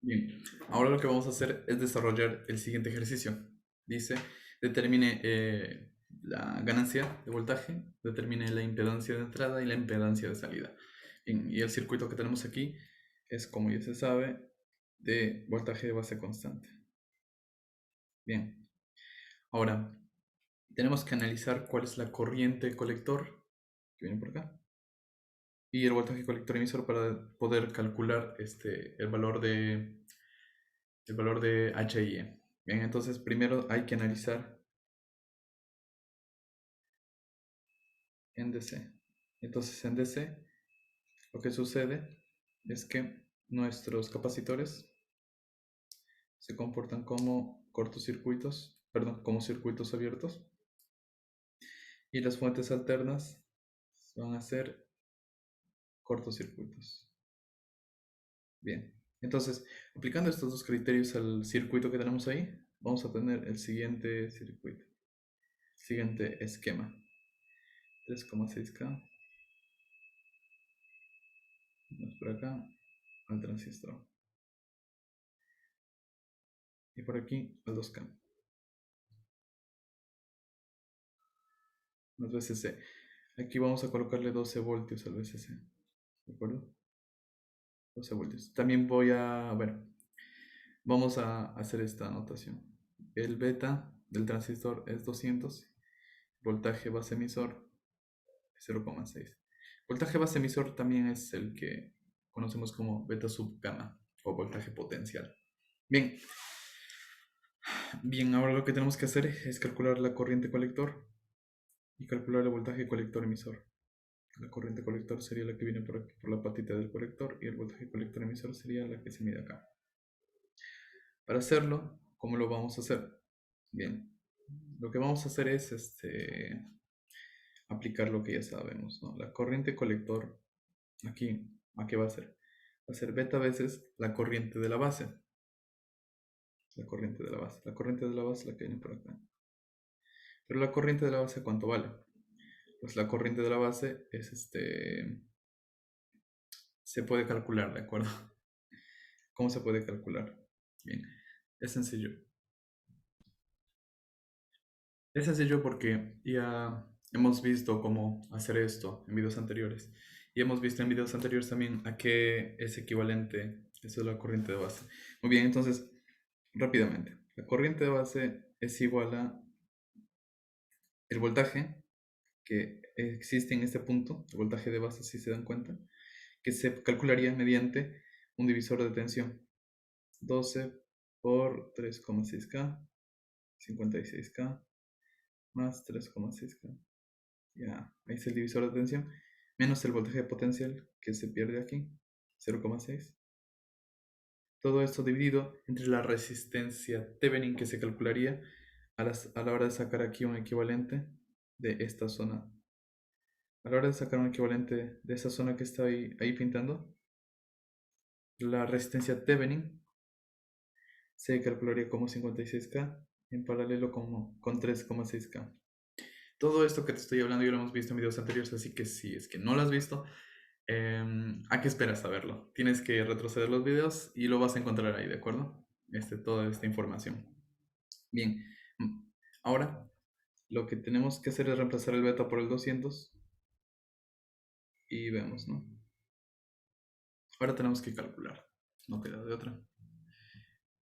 Bien, ahora lo que vamos a hacer es desarrollar el siguiente ejercicio. Dice, determine la ganancia de voltaje, determine la impedancia de entrada y la impedancia de salida. Bien, y el circuito que tenemos aquí es, como ya se sabe, de voltaje de base constante. Bien, ahora tenemos que analizar cuál es la corriente colector, que viene por acá, y el voltaje colector emisor para poder calcular el valor de H y E. Bien, entonces primero hay que analizar en DC. Entonces en DC lo que sucede es que nuestros capacitores se comportan como cortocircuitos, perdón, como circuitos abiertos, y las fuentes alternas van a ser cortocircuitos. Bien, entonces aplicando estos dos criterios al circuito que tenemos ahí, vamos a tener el siguiente circuito, siguiente esquema. 3,6K, vamos por acá al transistor, y por aquí al 2K, más VCC. Aquí vamos a colocarle 12 voltios al VCC, ¿de acuerdo? 12 voltios. También vamos a hacer esta anotación. El beta del transistor es 200, voltaje base emisor 0,6. Voltaje base emisor también es el que conocemos como beta sub gamma o voltaje potencial. Bien, bien, ahora lo que tenemos que hacer es calcular la corriente colector y calcular el voltaje colector emisor. La corriente colector sería la que viene por aquí, por la patita del colector, y el voltaje colector emisor sería la que se mide acá. Para hacerlo, ¿cómo lo vamos a hacer? Bien, lo que vamos a hacer es aplicar lo que ya sabemos, ¿no? La corriente colector, aquí, ¿a qué va a ser? Va a ser beta veces la corriente de la base. La corriente de la base. La corriente de la base es la que viene por acá. Pero la corriente de la base, ¿cuánto vale? Pues la corriente de la base se puede calcular, ¿de acuerdo? ¿Cómo se puede calcular? Bien, es sencillo. Es sencillo porque ya hemos visto cómo hacer esto en videos anteriores. Y hemos visto en videos anteriores también a qué es equivalente eso de la corriente de base. Muy bien, entonces, rápidamente. La corriente de base es igual a el voltaje que existe en este punto, el voltaje de base, si se dan cuenta, que se calcularía mediante un divisor de tensión. 12 por 3,6K, 56K, más 3,6K. Ya, ahí es el divisor de tensión, menos el voltaje potencial que se pierde aquí, 0,6. Todo esto dividido entre la resistencia Thevenin que se calcularía a la hora de sacar aquí un equivalente de esta zona. A la hora de sacar un equivalente de esa zona que está ahí pintando, la resistencia Thevenin se calcularía como 56K en paralelo con 3,6K. Todo esto que te estoy hablando ya lo hemos visto en videos anteriores, así que si es que no lo has visto, ¿a qué esperas a verlo? Tienes que retroceder los videos y lo vas a encontrar ahí, ¿de acuerdo? Toda esta información. Bien, ahora lo que tenemos que hacer es reemplazar el beta por el 200 y vemos, ¿no? Ahora tenemos que calcular, no queda de otra.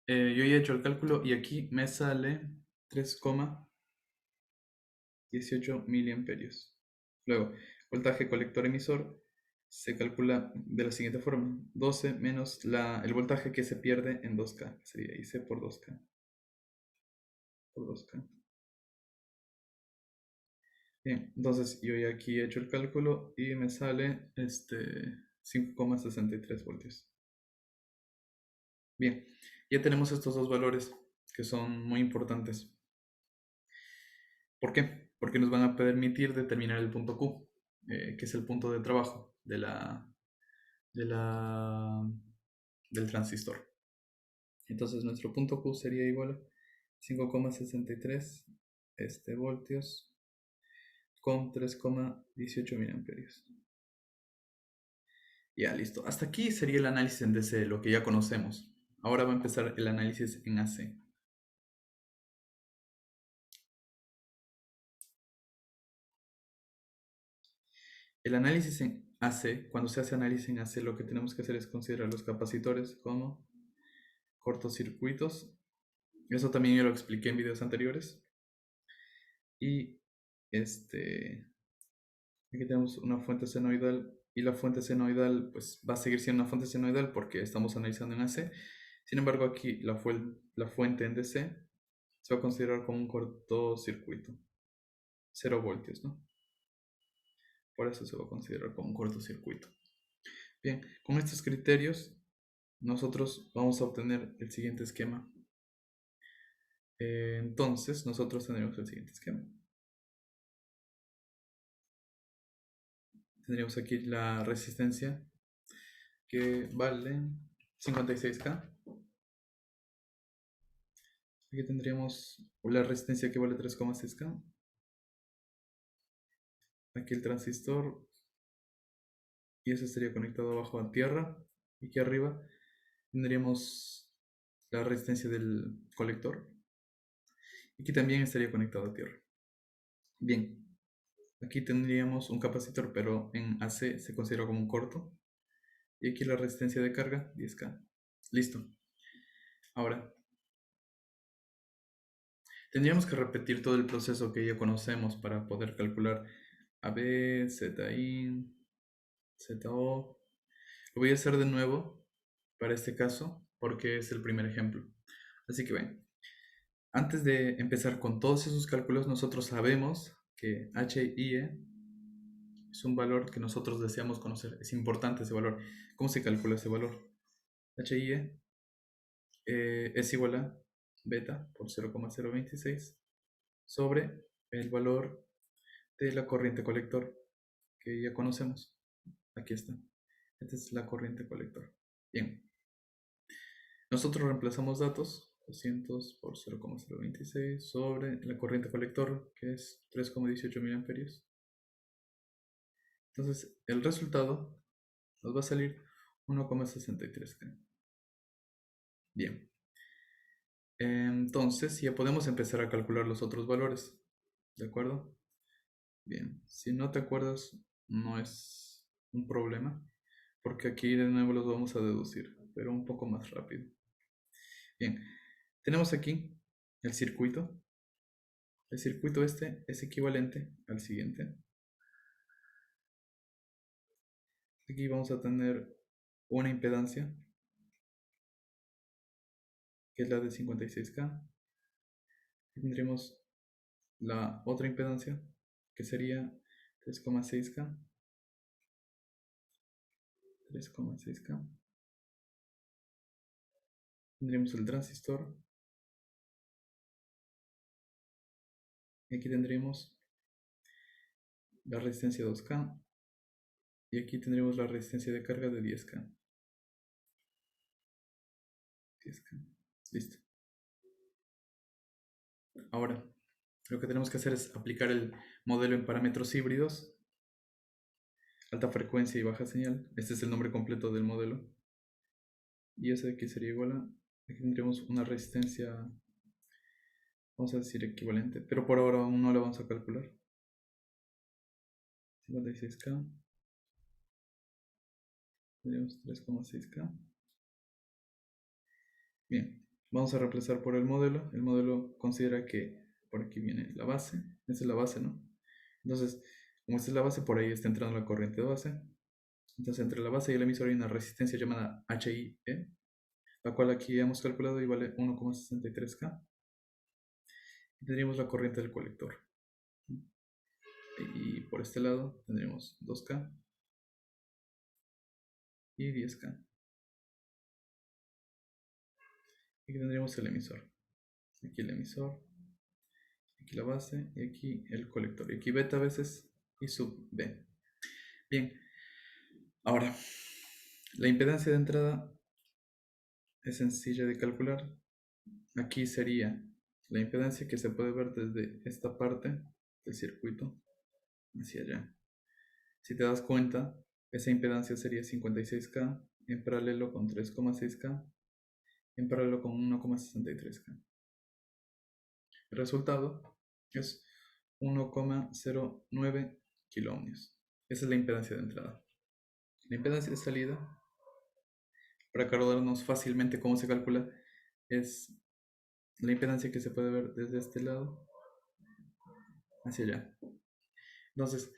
Yo ya he hecho el cálculo y aquí me sale 3,18 miliamperios. Luego, voltaje colector emisor se calcula de la siguiente forma: 12 menos el voltaje que se pierde en 2K, que sería IC por 2K. Por 2K. Bien, entonces yo ya aquí he hecho el cálculo y me sale 5,63 voltios. Bien, ya tenemos estos dos valores que son muy importantes. ¿Por qué? Porque nos van a permitir determinar el punto Q, que es el punto de trabajo del transistor. Entonces nuestro punto Q sería igual a 5,63 voltios con 3,18 miliamperios. Ya, listo. Hasta aquí sería el análisis en DC, lo que ya conocemos. Ahora va a empezar el análisis en AC. El análisis en AC, cuando se hace análisis en AC, lo que tenemos que hacer es considerar los capacitores como cortocircuitos. Eso también yo lo expliqué en videos anteriores. Y aquí tenemos una fuente senoidal, y la fuente senoidal pues va a seguir siendo una fuente senoidal porque estamos analizando en AC. Sin embargo, aquí la fuente en DC se va a considerar como un cortocircuito, 0 voltios, ¿no? Por eso se va a considerar como un cortocircuito. Bien, con estos criterios nosotros vamos a obtener el siguiente esquema. Entonces nosotros tendremos el siguiente esquema. Tendríamos aquí la resistencia que vale 56K. Aquí tendríamos la resistencia que vale 3,6K. Aquí el transistor, y ese estaría conectado abajo a tierra. Y aquí arriba tendríamos la resistencia del colector. Y aquí también estaría conectado a tierra. Bien, aquí tendríamos un capacitor, pero en AC se considera como un corto. Y aquí la resistencia de carga, 10K. Listo. Ahora, tendríamos que repetir todo el proceso que ya conocemos para poder calcular AB, ZIN, ZO. Lo voy a hacer de nuevo para este caso porque es el primer ejemplo. Así que bueno, antes de empezar con todos esos cálculos, nosotros sabemos que HIE es un valor que nosotros deseamos conocer. Es importante ese valor. ¿Cómo se calcula ese valor? HIE es igual a beta por 0,026 sobre el valor de la corriente colector que ya conocemos. Aquí está. Esta es la corriente colector. Bien. Nosotros reemplazamos datos, 200 por 0,026 sobre la corriente colector, que es 3,18 miliamperios. Entonces, el resultado nos va a salir 1,63. Bien. Entonces, ya podemos empezar a calcular los otros valores. ¿De acuerdo? Bien. Si no te acuerdas, no es un problema, porque aquí de nuevo los vamos a deducir, pero un poco más rápido. Bien. Tenemos aquí el circuito. El circuito este es equivalente al siguiente. Aquí vamos a tener una impedancia, que es la de 56K. Y tendremos la otra impedancia, que sería 3,6K. 3,6K. Tendremos el transistor. Y aquí tendremos la resistencia 2K. Y aquí tendremos la resistencia de carga de 10K. 10K. Listo. Ahora, lo que tenemos que hacer es aplicar el modelo en parámetros híbridos, alta frecuencia y baja señal. Este es el nombre completo del modelo. Y ese de aquí sería igual a, aquí tendríamos una resistencia, vamos a decir equivalente, pero por ahora aún no la vamos a calcular. 56K, tendríamos 3,6K. Bien, vamos a reemplazar por el modelo. El modelo considera que por aquí viene la base, esa es la base, ¿no? Entonces, como esta es la base, por ahí está entrando la corriente de base. Entonces, entre la base y el emisor hay una resistencia llamada HIE, la cual aquí hemos calculado y vale 1,63K. Y tendríamos la corriente del colector. Y por este lado tendremos 2K y 10K. Aquí tendremos el emisor. Aquí el emisor, aquí la base y aquí el colector. Y aquí beta a veces y sub B. Bien, ahora la impedancia de entrada es sencilla de calcular. Aquí sería la impedancia que se puede ver desde esta parte del circuito hacia allá. Si te das cuenta, esa impedancia sería 56K en paralelo con 3,6K en paralelo con 1,63K. El resultado es 1,09 kiloohmios. Esa es la impedancia de entrada. La impedancia de salida, para acordarnos fácilmente cómo se calcula, es la impedancia que se puede ver desde este lado hacia allá. Entonces,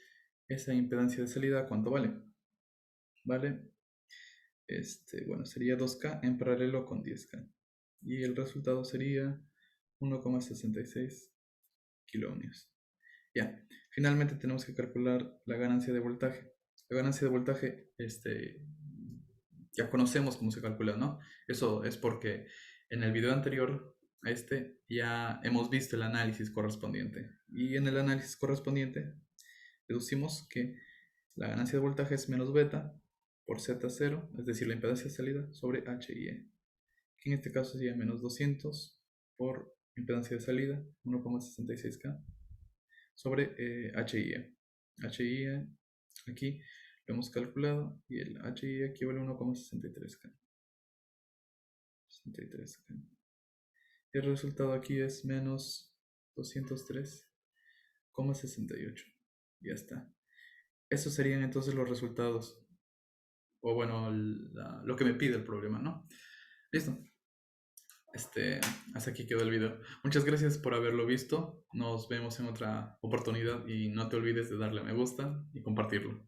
esa impedancia de salida, ¿cuánto vale? Vale, bueno, sería 2K en paralelo con 10K. Y el resultado sería 1,66 kiloohmios. Ya, finalmente tenemos que calcular la ganancia de voltaje. La ganancia de voltaje, ya conocemos cómo se calcula, ¿no? Eso es porque en el video anterior a ya hemos visto el análisis correspondiente. Y en el análisis correspondiente deducimos que la ganancia de voltaje es menos beta por Z0, es decir, la impedancia de salida, sobre HIE, que en este caso sería menos 200 por impedancia de salida, 1,66K, sobre HIE. HIE aquí lo hemos calculado y el HIE equivale a 1,63K. 63K. Y el resultado aquí es menos 203,68. Ya está. Esos serían entonces los resultados. O bueno, lo que me pide el problema, ¿no? Listo. Hasta aquí quedó el video. Muchas gracias por haberlo visto. Nos vemos en otra oportunidad y no te olvides de darle a me gusta y compartirlo.